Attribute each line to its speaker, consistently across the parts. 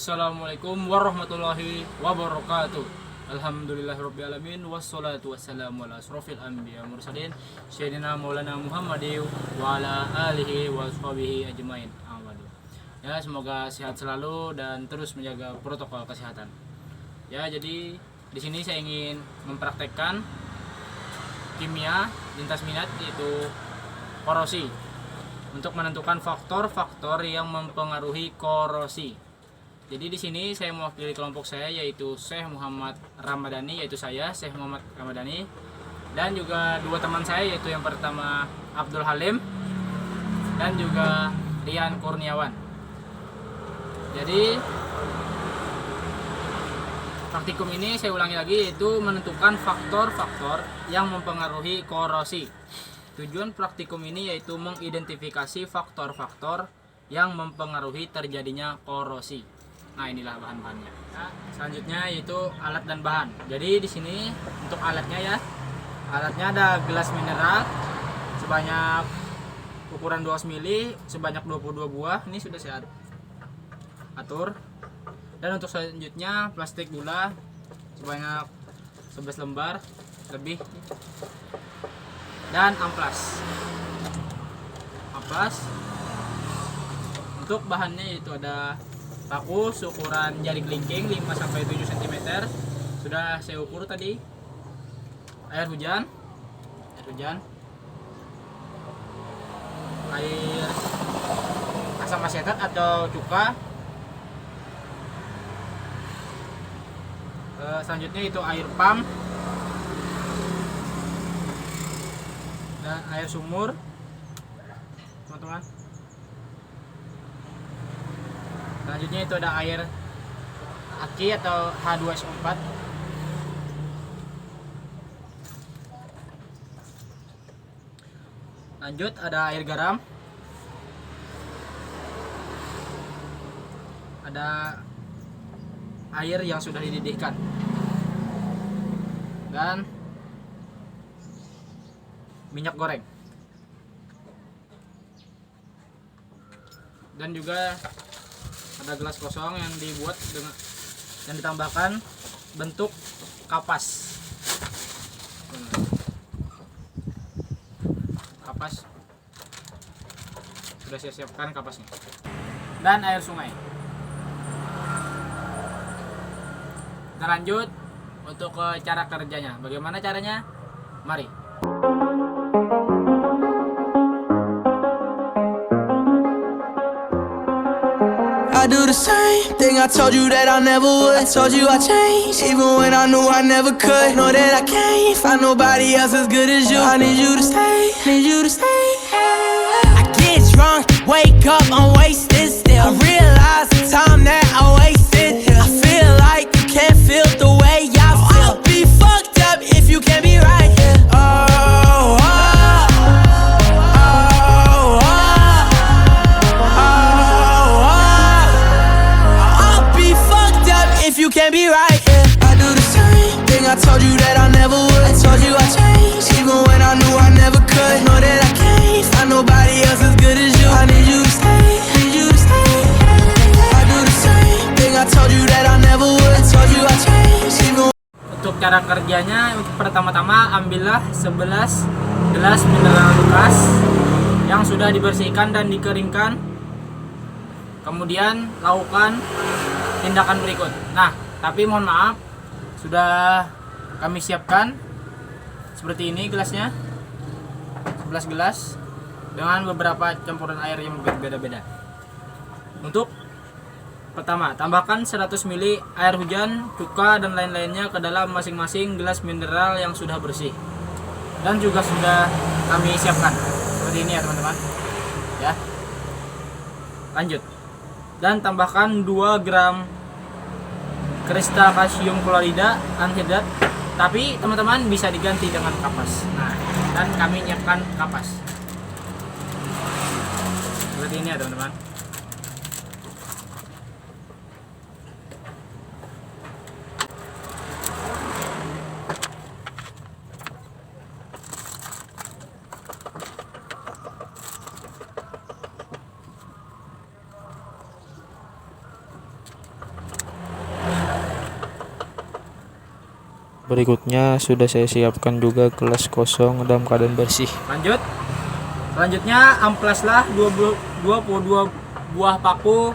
Speaker 1: Assalamualaikum warahmatullahi wabarakatuh. Alhamdulillahirrabbilalamin. Wassalatu wassalamu ala asrofil anbiya mursalin Sayyidina Maulana Muhammadin wa ala alihi wa sahbihi ajmain. Ya, semoga sehat selalu dan terus menjaga protokol kesehatan. Ya, jadi di sini saya ingin mempraktekkan kimia lintas minat, yaitu korosi, untuk menentukan faktor-faktor yang mempengaruhi korosi. Jadi di sini saya mewakili kelompok saya, yaitu Syekh Muhammad Ramadhani, yaitu saya Syekh Muhammad Ramadhani, dan juga dua teman saya, yaitu yang pertama Abdul Halim dan juga Rian Kurniawan. Jadi praktikum ini saya ulangi lagi, yaitu menentukan faktor-faktor yang mempengaruhi korosi. Tujuan praktikum ini yaitu mengidentifikasi faktor-faktor yang mempengaruhi terjadinya korosi. Nah, inilah bahan-bahannya. Nah, selanjutnya yaitu alat dan bahan. Jadi di sini untuk alatnya ya. Alatnya ada gelas mineral sebanyak ukuran 2 ml sebanyak 22 buah. Ini sudah saya atur. Dan untuk selanjutnya plastik gula sebanyak 11 lembar lebih. Dan amplas. Untuk bahannya yaitu ada paku ukuran jari kelingking 5-7 cm, sudah saya ukur tadi. Air hujan, air asam asetat atau cuka. Selanjutnya itu air pam dan air sumur, teman-teman. Selanjutnya itu ada air aki atau H2SO4. Lanjut ada air garam, ada air yang sudah dididihkan, dan minyak goreng, dan juga ada gelas kosong yang dibuat dengan yang ditambahkan bentuk kapas. Sudah saya siapkan kapasnya. Dan air sungai. Kita lanjut untuk ke cara kerjanya. Bagaimana caranya? Mari.
Speaker 2: I do the same thing I told you that I never would. I told you I changed, even when I knew I never could. Know that I can't find nobody else as good as you. I need you to stay, I get drunk, wake up, I'm wasted still. I realize the time that I wasted here. I feel like you can't feel the way I feel. I'll be fucked up if you can't be right here. You can't be right, yeah. I do the same thing I told you that I never would. I told you I changed, even when I knew I never could. Know that I can't find nobody else as good as you. I need you to stay, I do the same thing I told you that I never would. I told you I changed, even.
Speaker 1: Untuk cara kerjanya, pertama-tama ambillah 11 gelas mineral bekas yang sudah dibersihkan dan dikeringkan. Kemudian lakukan tindakan berikut. Nah, tapi mohon maaf, sudah kami siapkan seperti ini gelasnya, 11 gelas dengan beberapa campuran air yang berbeda-beda. Untuk pertama, tambahkan 100 ml air hujan, cuka, dan lain-lainnya ke dalam masing-masing gelas mineral yang sudah bersih dan juga sudah kami siapkan seperti ini ya teman-teman ya. Lanjut, dan tambahkan 2 gram kristal kalsium klorida anhidrat, tapi teman-teman bisa diganti dengan kapas. Nah, dan kami nyiapkan kapas seperti ini ya teman-teman.
Speaker 3: Berikutnya sudah saya siapkan juga gelas kosong dalam keadaan bersih.
Speaker 1: Selanjutnya amplaslah 22 buah paku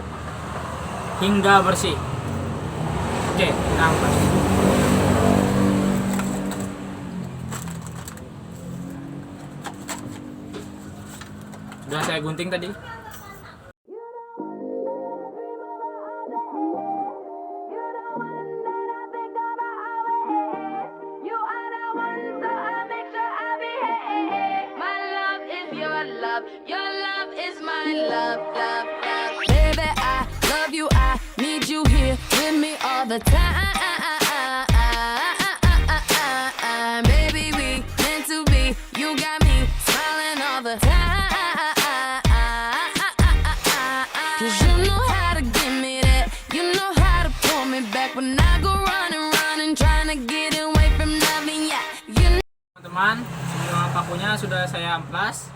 Speaker 1: hingga bersih. Oke, kita amplas. Sudah saya gunting tadi.
Speaker 4: Your love is my love, love, love. Baby, I love you. I need you here with me all the time. Baby, we meant to be. You got me smiling all the time. 'Cause you know how to give me that. You know how to pull me back when I go running, trying to get away from loving ya. You know.
Speaker 1: Teman-teman, semua pakunya sudah saya amplas.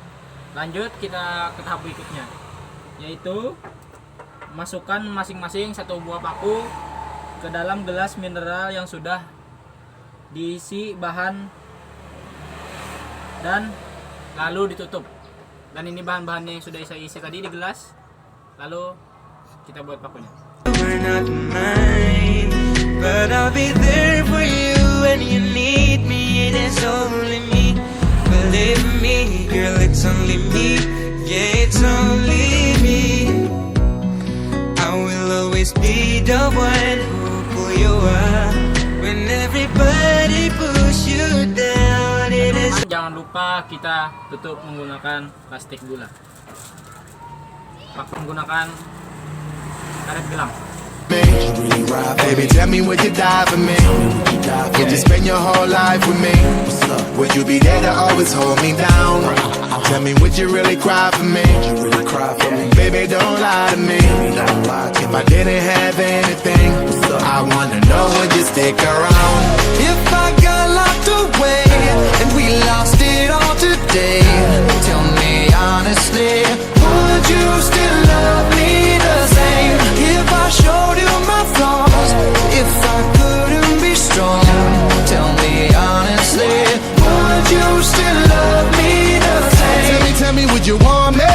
Speaker 1: Lanjut kita ke tahap berikutnya, yaitu masukkan masing-masing satu buah paku ke dalam gelas mineral yang sudah diisi bahan dan lalu ditutup. Dan ini bahan-bahannya yang sudah saya isi tadi di gelas. Lalu kita buat pakunya.
Speaker 2: We're not mine, but I'll be there for you when you need me. It is only me, believe me, girl, it's only me. Yeah, it's only me. I will always be the one who pull you up when everybody push you down. It is.
Speaker 1: Jangan lupa kita tutup menggunakan plastik gula. Menggunakan karet gelang.
Speaker 5: Baby, tell me would you die for me? Would you spend your whole life with me? Would you be there to always hold me down? Tell me, would you really cry for me? Baby, don't lie to me. If I didn't have anything, I wanna know, would you stick around? If I got locked away and we lost it all today, tell me honestly, would you still love me the same? If I showed you my flaws, if I couldn't be strong, tell me honestly, would you still love me the same? Tell me, would you want me?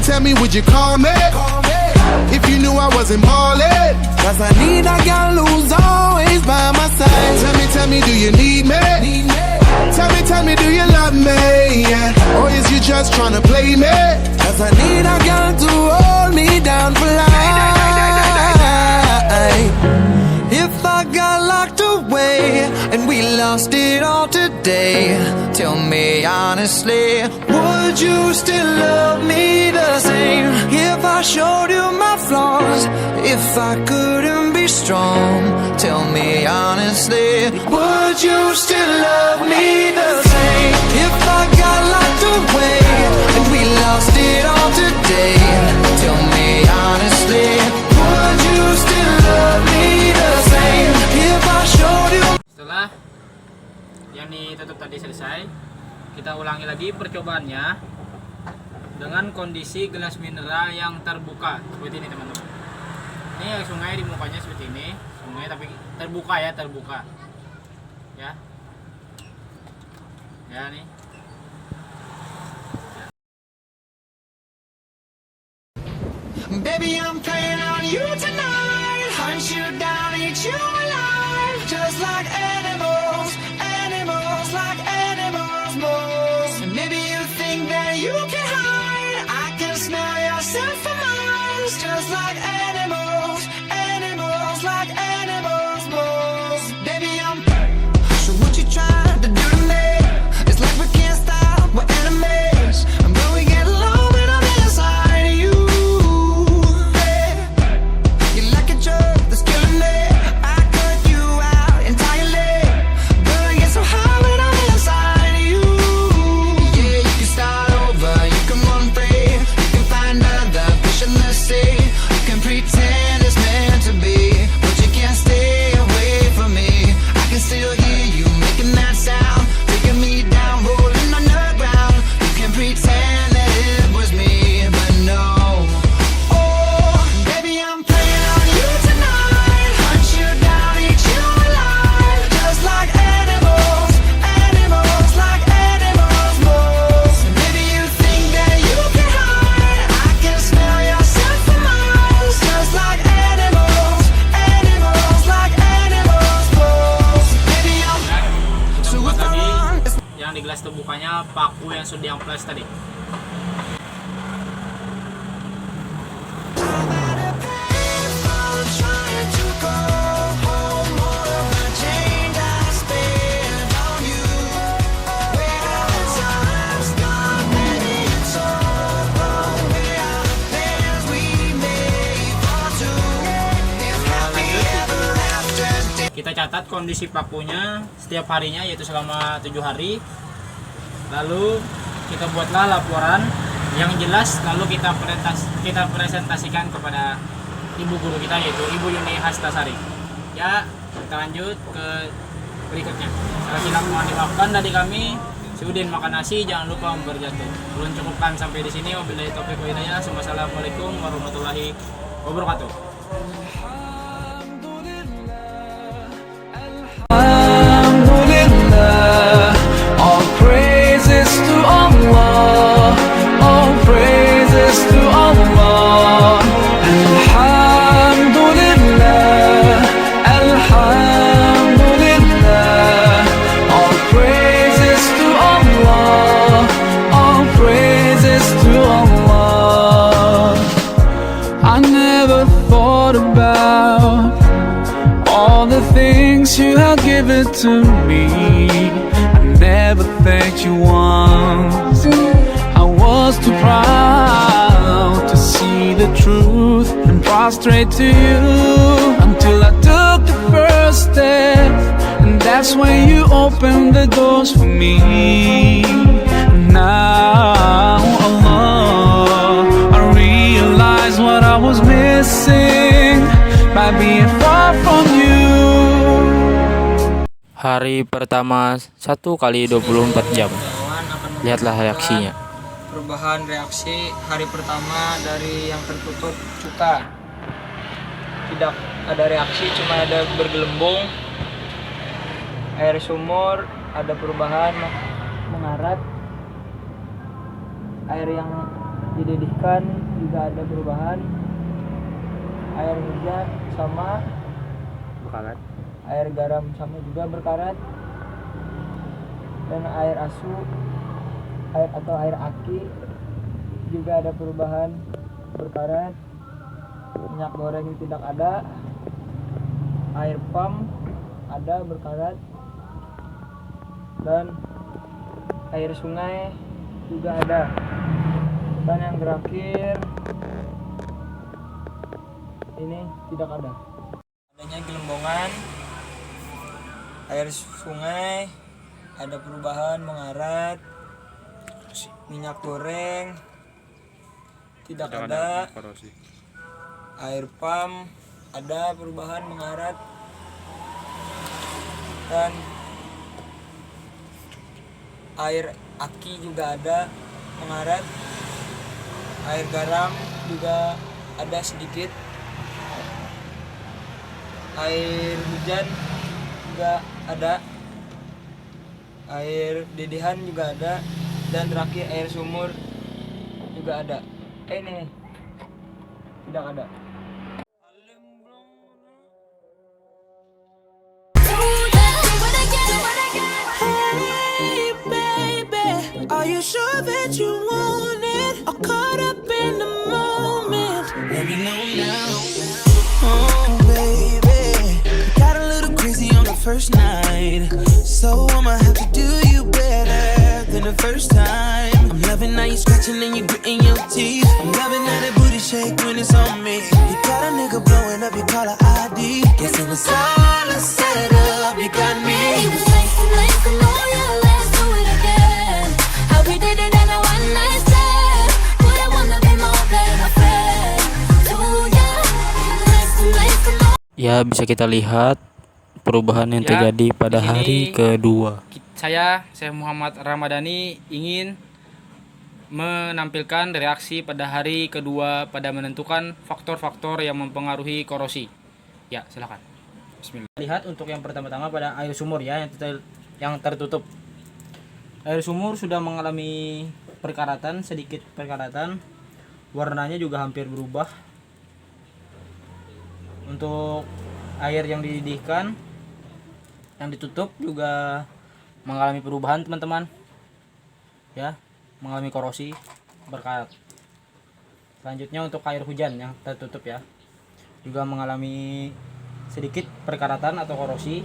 Speaker 5: Tell me, would you call me? If you knew I wasn't ballin', 'cause I need a girl who's always by my side. Tell me, do you need me? Tell me, do you love me? Yeah. Or is you just tryna play me? 'Cause I need a girl to hold me down for life. If I got locked away and we lost it all today, tell me honestly, would you still love me the same? If I showed you my flaws, if I couldn't be strong, tell me honestly, would you still love me the same? If I got locked away and we lost it all today, tell me honestly, would you still love me the same? If I showed you.
Speaker 1: Setelah yang ditutup tadi selesai, kita ulangi lagi percobaannya dengan kondisi gelas mineral yang terbuka seperti ini, teman-teman. Ini sungai di mukanya seperti ini, sungai tapi terbuka ya, terbuka ya nih.
Speaker 2: Baby, I'm playing on you tonight. Hunt you down, eat you alive. Just like animals, animals, like animals, moles. And maybe you think that you can hide. I can smell yourself from miles. Just like animals, animals, like animals, moles. Baby, I'm. So what you trying to do to me? It's like we can't stop, we're enemies. And when we get along, when I'm inside of you. You're like a drug that's killing me. I cut you out entirely.
Speaker 1: terbukanya paku yang sudah diamplas tadi.
Speaker 2: Trying to go home, more of my change I spend on you. Where have the times gone? Maybe it's so long. Where are the plans we made for two? If happy ever after.
Speaker 1: Kita catat kondisi pakunya setiap harinya, yaitu selama 7 hari. Lalu kita buatlah laporan yang jelas, lalu kita presentasikan kepada ibu guru kita, yaitu Ibu Yuni Hastasari. Ya, kita lanjut ke berikutnya. Saya silakan, mohon dimaafkan dari kami. Si Udin makan nasi, jangan lupa berjatuh. Belum cukupkan sampai di sini. Wabillahi taufiq wa hidayah. Wassalamualaikum warahmatullahi wabarakatuh.
Speaker 2: Alhamdulillah, all praises to Allah, all praises to Allah. Alhamdulillah, Alhamdulillah, all praises to Allah, all praises to Allah. I never thought about all the things you have given to me. I never thanked you once. I was too proud to see the truth and prostrate to you until I took the first step, and that's when you opened the doors for me. Now, Allah, I realize what I was missing by being far from you.
Speaker 3: Hari pertama 1 kali 24 jam. Lihatlah reaksinya.
Speaker 6: Perubahan reaksi hari pertama dari yang tertutup cuka. Tidak ada reaksi, cuma ada bergelembung. Air sumur ada perubahan mengarat. Air yang didedihkan juga ada perubahan. Air hujan sama
Speaker 3: Berkarat.
Speaker 6: air garam sama juga berkarat, dan air asu atau air aki juga ada perubahan berkarat. Minyak goreng tidak ada, air pam ada berkarat, dan air sungai juga ada. Dan yang terakhir ini tidak ada. Adanya gelembungan, air sungai ada perubahan mengarat, minyak goreng tidak ada, air pam ada perubahan mengarat, dan air aki juga ada mengarat, air garam juga ada sedikit, air hujan juga ada, air dedihan juga ada, dan terakhir air sumur juga ada. Ini tidak ada.
Speaker 2: Hey, baby, are you sure that you want it? Or caught up in the moment? Let me know now. Oh, baby, got a little crazy on the first night, so I'ma have to do you better than the first time. I'm loving how you scratching and you gritting your teeth. I'm loving how that booty shake when it's on me. You got a nigga blowing up your caller ID. Guess it was all a setup. You got me.
Speaker 4: It was nice to know you. Let's do it again. How we did it in a one night stand. Would I wanna be more than a friend to you? Nice to know.
Speaker 3: Ya, bisa kita lihat perubahan yang
Speaker 1: Ya,
Speaker 3: terjadi pada
Speaker 1: di sini
Speaker 3: hari kedua.
Speaker 1: Saya Muhammad Ramadhani ingin menampilkan reaksi pada hari kedua pada menentukan faktor-faktor yang mempengaruhi korosi. Ya, silakan. Bismillah. Lihat untuk yang pertama-tama pada air sumur ya, yang tertutup. Air sumur sudah mengalami perkaratan, sedikit perkaratan. Warnanya juga hampir berubah. Untuk air yang dididihkan, yang ditutup juga mengalami perubahan, teman-teman. ya, mengalami korosi berkarat. Selanjutnya untuk air hujan yang tertutup ya, juga mengalami sedikit perkaratan atau korosi.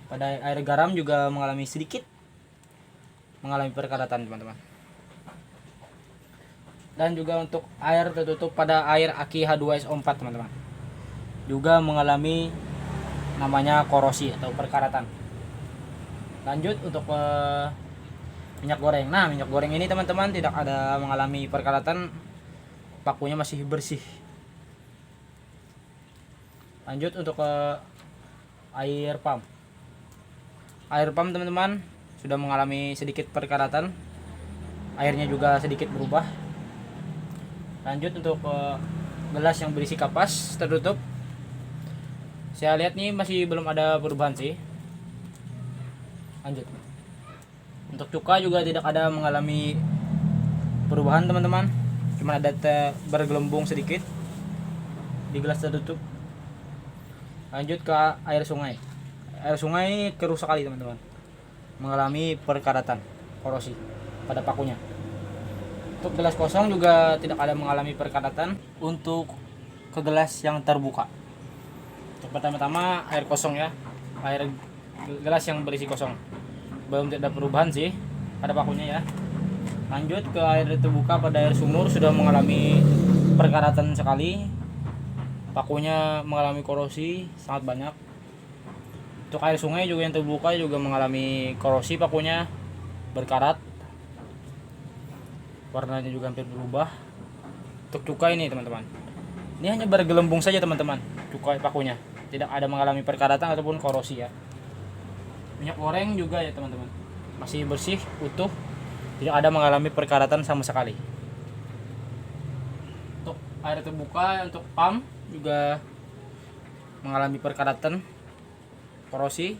Speaker 1: Pada air garam juga mengalami sedikit mengalami perkaratan teman-teman. Dan juga untuk air tertutup pada air aki H2SO4 teman-teman, juga mengalami namanya korosi atau perkaratan. Lanjut untuk minyak goreng. Nah, minyak goreng ini teman-teman tidak ada mengalami perkaratan, pakunya masih bersih. Lanjut untuk air pump. Air pump teman-teman sudah mengalami sedikit perkaratan, airnya juga sedikit berubah. Lanjut untuk gelas yang berisi kapas tertutup, saya lihat nih masih belum ada perubahan sih. Lanjut untuk cuka juga tidak ada mengalami perubahan teman-teman, cuma ada bergelembung sedikit di gelas tertutup. Lanjut ke air sungai. Air sungai keruh sekali teman-teman, mengalami perkaratan, korosi pada pakunya. Untuk gelas kosong juga tidak ada mengalami perkaratan. Untuk ke gelas yang terbuka, untuk pertama-tama air kosong ya, air gelas yang berisi kosong, belum ada perubahan sih pada pakunya ya. Lanjut ke air terbuka pada air sumur, sudah mengalami perkaratan sekali, pakunya mengalami korosi sangat banyak. Untuk air sungai juga yang terbuka juga mengalami korosi, pakunya berkarat, warnanya juga hampir berubah. Untuk cuka ini teman-teman, ini hanya bergelembung saja teman-teman, cuka pakunya tidak ada mengalami perkaratan ataupun korosi ya. Minyak goreng juga ya teman-teman, masih bersih, utuh, tidak ada mengalami perkaratan sama sekali. Untuk air terbuka, untuk pump juga mengalami perkaratan, korosi,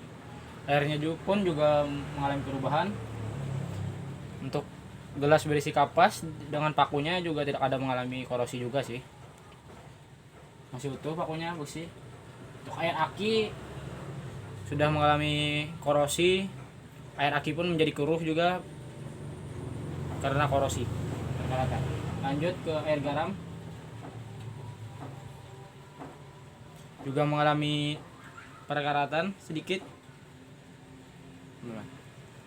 Speaker 1: airnya pun juga mengalami perubahan. Untuk gelas berisi kapas dengan pakunya juga tidak ada mengalami korosi juga sih, masih utuh pakunya, bersih. Untuk air aki sudah mengalami korosi, air aki pun menjadi keruh juga karena korosi perkaratan. Lanjut ke air garam, juga mengalami perkaratan sedikit.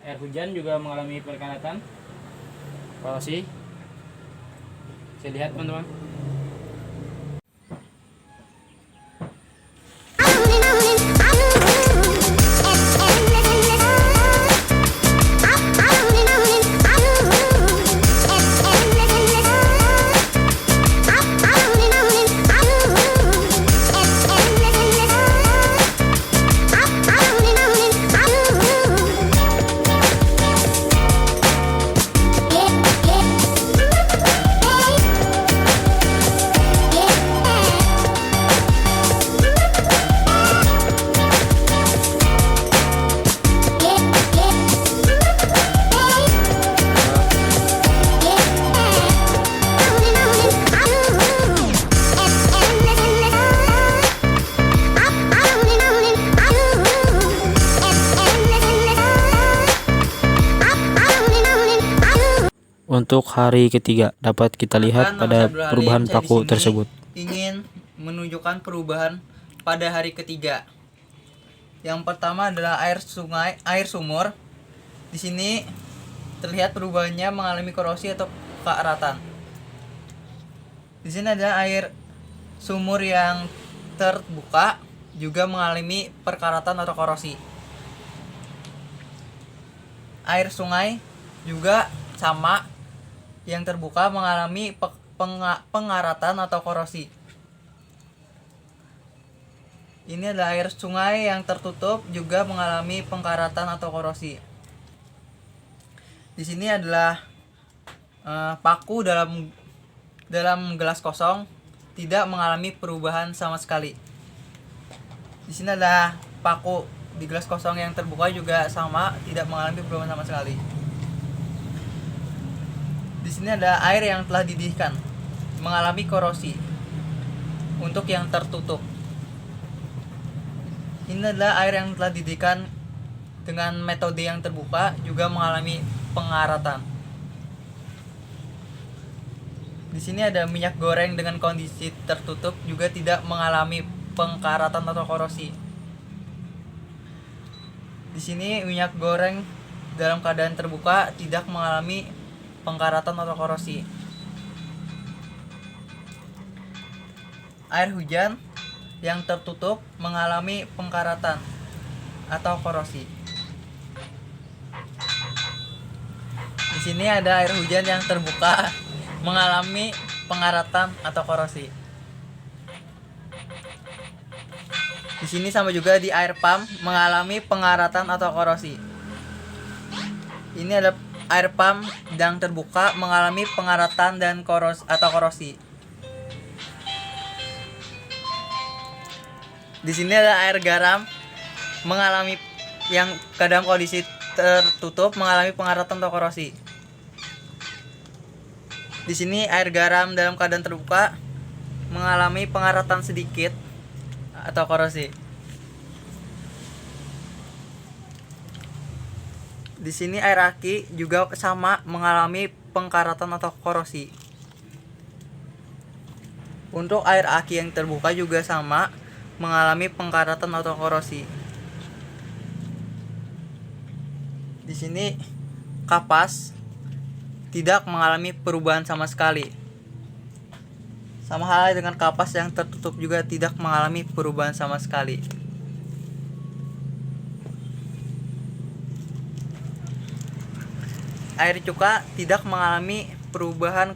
Speaker 1: Air hujan juga mengalami perkaratan, korosi. Saya lihat teman-teman.
Speaker 3: Untuk hari ketiga dapat kita lihat pada perubahan paku tersebut.
Speaker 6: Ingin menunjukkan perubahan pada hari ketiga. Yang pertama adalah air sumur. Di sini terlihat perubahannya mengalami korosi atau kekeratan. Di sini ada air sumur yang terbuka juga mengalami perkaratan atau korosi. Air sungai juga sama, yang terbuka mengalami pengaratan atau korosi. Ini adalah air sungai yang tertutup juga mengalami pengaratan atau korosi. Di sini adalah paku dalam gelas kosong, tidak mengalami perubahan sama sekali. Di sini adalah paku di gelas kosong yang terbuka juga sama, tidak mengalami perubahan sama sekali. Di sini ada air yang telah dididihkan, mengalami korosi. Untuk yang tertutup, ini adalah air yang telah dididihkan dengan metode yang terbuka, juga mengalami pengaratan. Di sini ada minyak goreng dengan kondisi tertutup juga tidak mengalami pengkaratan atau korosi. Di sini minyak goreng dalam keadaan terbuka tidak mengalami pengkaratan atau korosi. Air hujan yang tertutup mengalami pengkaratan atau korosi. Di sini ada air hujan yang terbuka mengalami pengaratan atau korosi. Di sini sama juga di air pump mengalami pengaratan atau korosi. Ini ada air pump yang terbuka mengalami pengaratan dan korosi. Di sini ada air garam mengalami yang kadang kondisi tertutup mengalami pengaratan atau korosi. Di sini air garam dalam keadaan terbuka mengalami pengaratan sedikit atau korosi. Di sini air aki juga sama mengalami pengkaratan atau korosi. Untuk air aki yang terbuka juga sama mengalami pengkaratan atau korosi. Di sini kapas tidak mengalami perubahan sama sekali. Sama halnya dengan kapas yang tertutup juga tidak mengalami perubahan sama sekali. Air cuka tidak mengalami perubahan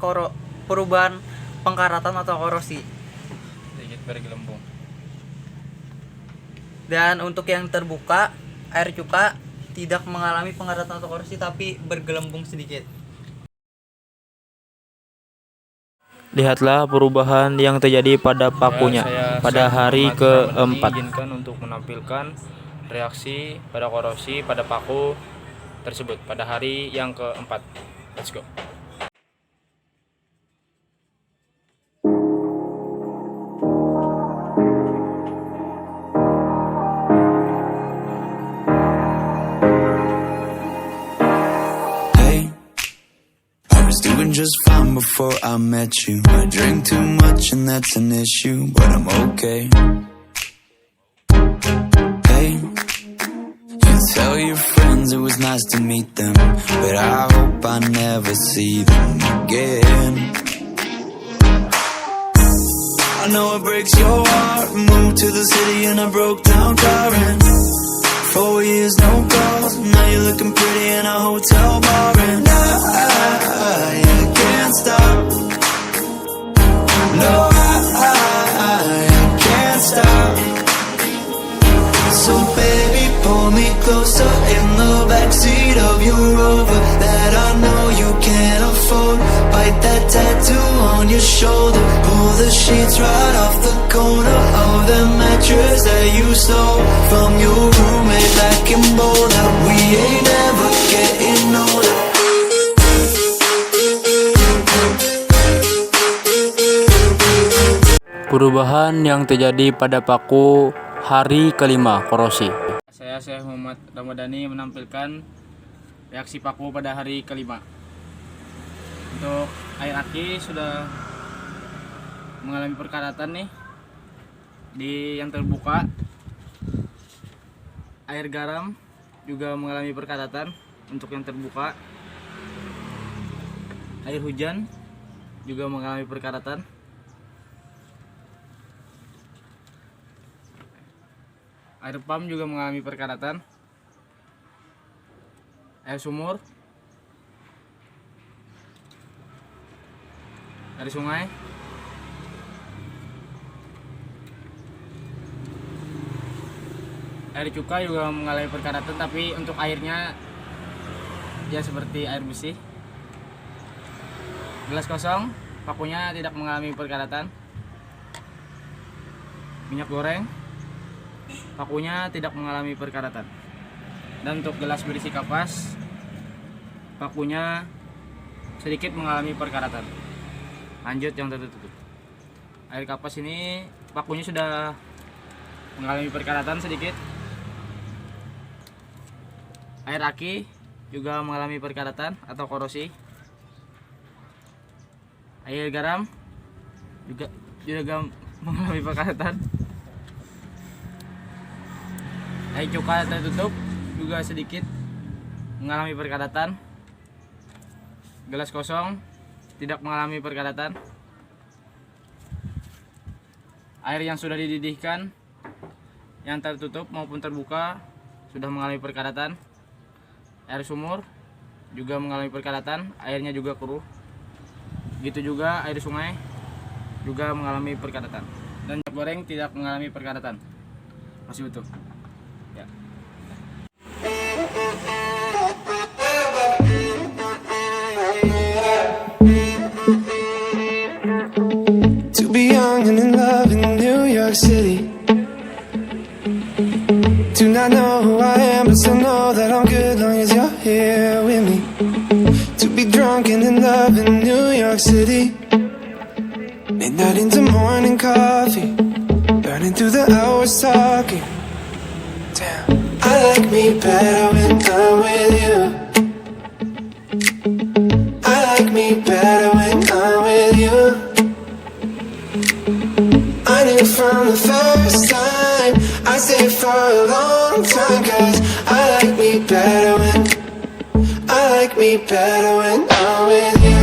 Speaker 6: pengkaratan atau korosi.
Speaker 1: Sedikit bergelembung.
Speaker 6: Dan untuk yang terbuka, air cuka tidak mengalami pengaratan atau korosi tapi bergelembung sedikit.
Speaker 3: Lihatlah perubahan yang terjadi pada pakunya pada hari keempat.
Speaker 1: Izinkan untuk menampilkan reaksi pada korosi pada paku tersebut pada hari yang keempat. Let's go.
Speaker 2: Hey, I was doing just fine before I met you. I drink too much and that's an issue, but I'm okay. Hey, you tell your friends it was nice to meet them, but I hope I never see them again. I know it breaks your heart. Moved to the city and I broke down crying. 4 years, no calls. Now you're looking pretty in a hotel bar, and I can't stop. No, I can't stop. So baby, pull me closer in the backseat of your Rover that I know you can't afford. Bite that tattoo on your shoulder. Pull the sheets right off the corner of the mattress that you stole from your roommate back in Boulder. We ain't ever getting older.
Speaker 3: Perubahan yang terjadi pada paku hari kelima korosi.
Speaker 1: Saya Syekh Muhammad Ramadhani menampilkan reaksi paku pada hari kelima. Untuk air aki sudah mengalami perkaratan nih di yang terbuka. Air garam juga mengalami perkaratan untuk yang terbuka. Air hujan juga mengalami perkaratan. Air pump juga mengalami perkaratan. Air sumur, air sungai, air cuka juga mengalami perkaratan, tapi untuk airnya ya seperti air bersih. Gelas kosong, pakunya tidak mengalami perkaratan. Minyak goreng, pakunya tidak mengalami perkaratan. Dan untuk gelas berisi kapas, pakunya sedikit mengalami perkaratan. Lanjut yang tertutup. Air kapas ini pakunya sudah mengalami perkaratan sedikit. Air aki juga mengalami perkaratan atau korosi. Air garam juga mengalami perkaratan. Air cuka tertutup juga sedikit mengalami perkaratan. Gelas kosong tidak mengalami perkaratan. Air yang sudah dididihkan yang tertutup maupun terbuka sudah mengalami perkaratan. Air sumur juga mengalami perkaratan, airnya juga keruh. Gitu juga air sungai juga mengalami perkaratan. Dan minyak goreng tidak mengalami perkaratan. Masih utuh. Ya.
Speaker 2: To be young and in love in New York City. Do not know who I am, but still know that I'm good long as you're here with me. To be drunk and in love in New York City. Midnight into morning coffee, burning through the hours talking. Damn, I like me better when I'm with you. I like me better when I'm with you. I knew from the first time I stayed for a long time, 'cause I like me better when I'm with you.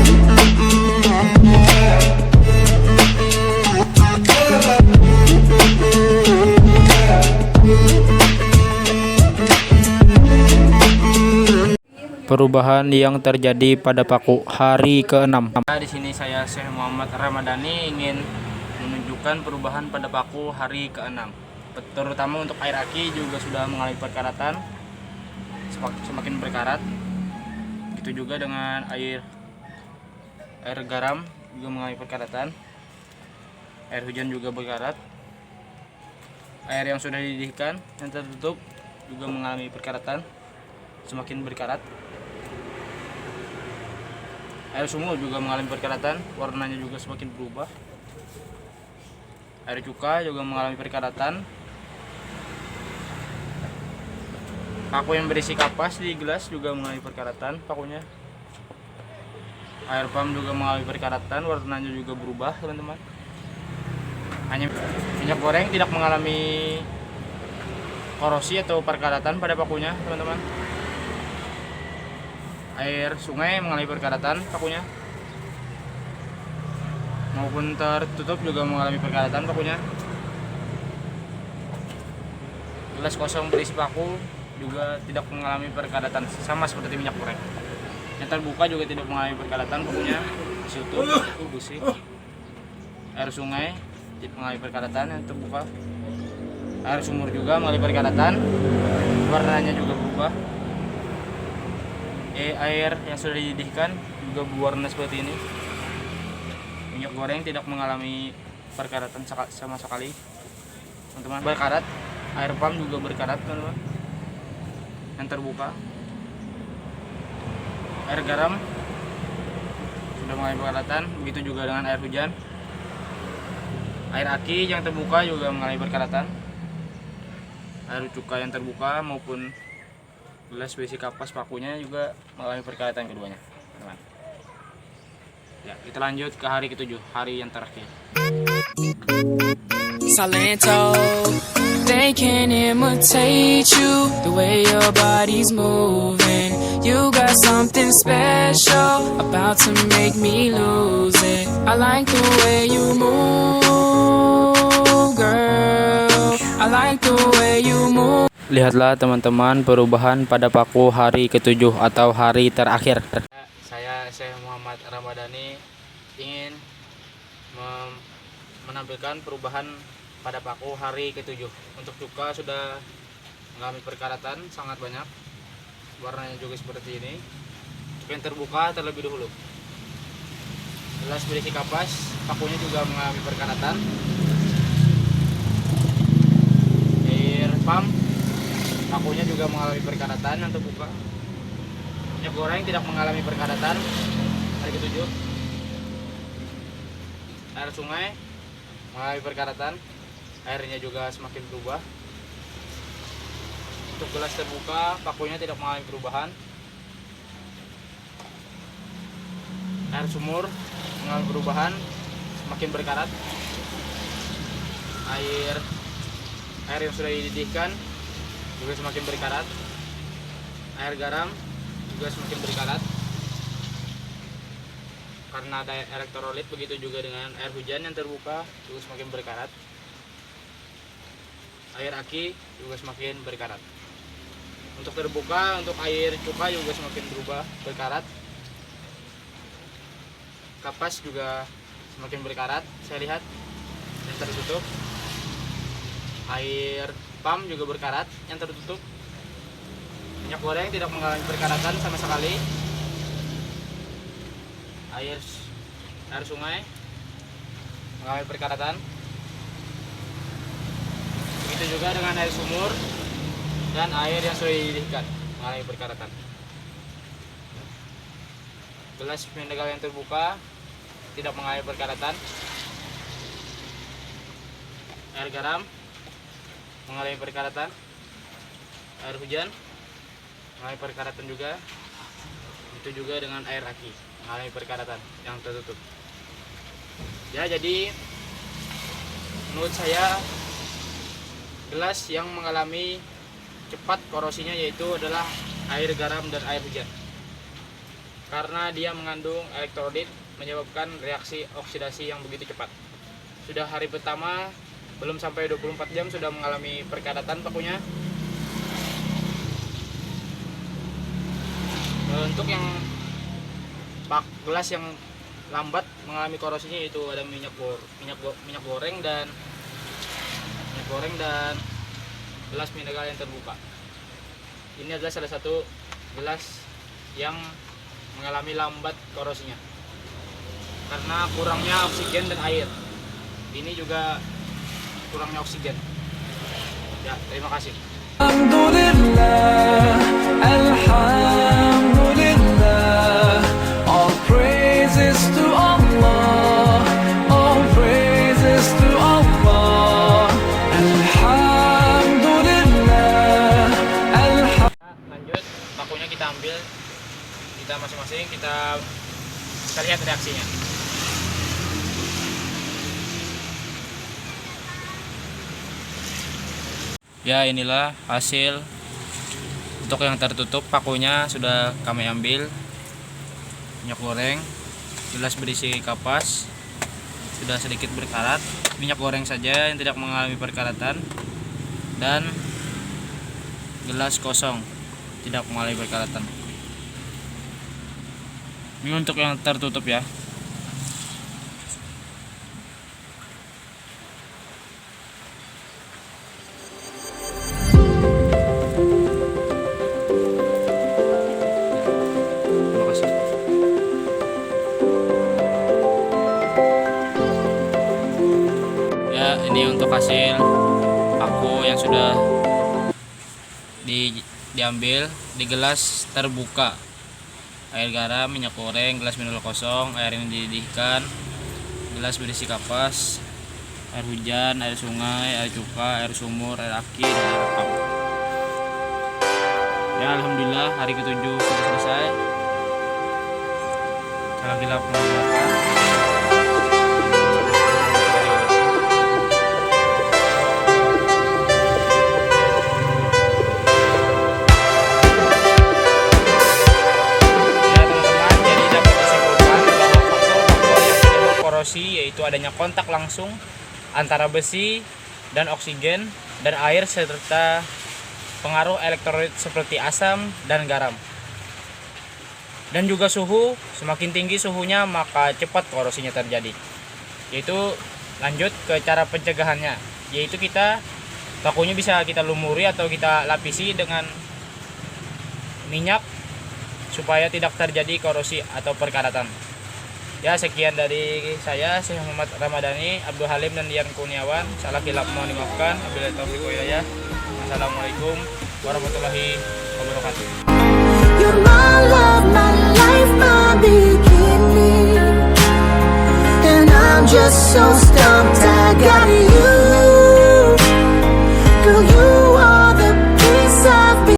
Speaker 3: Perubahan yang terjadi pada paku hari ke-6.
Speaker 1: Di sini saya Syekh Muhammad Ramadhani ingin menunjukkan perubahan pada paku hari ke-6. Terutama untuk air aki juga sudah mengalami perkaratan, semakin berkarat. Begitu juga dengan air garam juga mengalami perkaratan. Air hujan juga berkarat. Air yang sudah dididihkan yang tertutup juga mengalami perkaratan, semakin berkarat. Air sumur juga mengalami perkaratan, warnanya juga semakin berubah. Air cuka juga mengalami perkaratan. Paku yang berisi kapas di gelas juga mengalami perkaratan pakunya. Air pam juga mengalami perkaratan, warnanya juga berubah, teman-teman. Hanya minyak goreng tidak mengalami korosi atau perkaratan pada pakunya, teman-teman. Air sungai mengalami perkaratan pakunya, maupun tertutup juga mengalami perkaratan pakunya. Gelas kosong berisi paku juga tidak mengalami perkaratan, sama seperti minyak goreng. Yang terbuka juga tidak mengalami perkaratan pakunya, masih utuh, bersih. Air sungai tidak mengalami perkaratan yang terbuka. Air sumur juga mengalami perkaratan, warnanya juga berubah. Air yang sudah dididihkan juga berwarna seperti ini. Minyak goreng tidak mengalami perkaratan sama sekali, teman-teman. Berkarat. Air pam juga berkarat, teman-teman, yang terbuka. Air garam sudah mengalami perkaratan, begitu juga dengan air hujan. Air aki yang terbuka juga mengalami perkaratan. Air cuka yang terbuka maupun gelas berisi kapas pakunya juga mengalami perkaratan keduanya, teman. Ya, kita lanjut ke hari ke-7, hari yang terakhir.
Speaker 7: Salento, they can imitate you, the way your body's moving. You got something special, about to make me lose it. I like the way you move, girl. I like the way you move.
Speaker 3: Lihatlah teman-teman perubahan pada paku hari ke-7 atau hari terakhir.
Speaker 1: Saya Syekh Muhammad Ramadhani ingin menampilkan perubahan pada paku hari ke-7. Untuk cuka sudah mengalami perkaratan sangat banyak, warnanya juga seperti ini. Cuka yang terbuka terlebih dahulu. Gelas berisi kapas pakunya juga mengalami perkaratan. Air pam pakunya juga mengalami perkaratan yang terbuka. Minyak goreng tidak mengalami perkaratan hari ke-7. Air sungai mengalami perkaratan, airnya juga semakin berubah. Untuk gelas terbuka pakunya tidak mengalami perubahan. air sumur mengalami perubahan semakin berkarat. Air yang sudah dididihkan juga semakin berkarat. Air garam juga semakin berkarat karena ada elektrolit. Begitu juga dengan air hujan yang terbuka juga semakin berkarat. Air aki juga semakin berkarat. Untuk terbuka, untuk air cuka juga semakin berubah berkarat. Kapas juga semakin berkarat, saya lihat yang tertutup. Air pam juga berkarat yang tertutup. Minyak goreng tidak mengalami perkaratan sama sekali. Air sungai mengalami perkaratan. Begitu juga dengan air sumur dan air yang sudah dididihkan mengalami perkaratan. Gelas mineral yang terbuka tidak mengalami perkaratan. Air garam mengalami perkaratan. Air hujan mengalami perkaratan juga. Itu juga dengan air aki mengalami perkaratan yang tertutup. Ya, jadi menurut saya gelas yang mengalami cepat korosinya yaitu adalah air garam dan air hujan. Karena dia mengandung elektrolit menyebabkan reaksi oksidasi yang begitu cepat. Sudah hari pertama, belum sampai 24 jam sudah mengalami perkaratan pakunya. Untuk yang gelas yang lambat mengalami korosinya yaitu ada minyak goreng dan gelas mineral yang terbuka. Ini adalah salah satu gelas yang mengalami lambat korosinya karena kurangnya oksigen dan air. Ini juga kurangnya oksigen. Ya, terima kasih.
Speaker 2: Alhamdulillah, Alhamdulillah, all praises to Allah, all praises to Allah, Alhamdulillah,
Speaker 1: Lanjut, pakunya kita ambil, kita masing-masing kita lihat reaksinya.
Speaker 3: Ya, inilah hasil untuk yang tertutup. Pakunya sudah kami ambil. Minyak goreng, gelas berisi kapas sudah sedikit berkarat. Minyak goreng saja yang tidak mengalami perkaratan, dan gelas kosong tidak mengalami perkaratan. Ini untuk yang tertutup ya. Ini untuk hasil paku yang sudah diambil di gelas terbuka. Air garam, minyak goreng, gelas mineral kosong, air yang dididihkan, gelas berisi kapas, air hujan, air sungai, air cuka, air sumur, air aki, dan air pam. Ya, alhamdulillah hari ke-7 sudah selesai. Kalau kita mengumpulkan yaitu adanya kontak langsung antara besi dan oksigen dan air serta pengaruh elektrolit seperti asam dan garam. Dan juga suhu, semakin tinggi suhunya maka cepat korosinya terjadi. Yaitu lanjut ke cara pencegahannya, yaitu pakunya bisa kita lumuri atau kita lapisi dengan minyak supaya tidak terjadi korosi atau perkaratan. Ya, sekian dari saya, Syekh Muhammad Ramadhani, Abdul Halim dan Dian Kurniawan. Salah kilap mohon dimaafkan. Wabillahi taufiq wal hidayah. Assalamualaikum warahmatullahi wabarakatuh.
Speaker 4: You're my love, my life, my beginning. And I'm just so stumped I got you.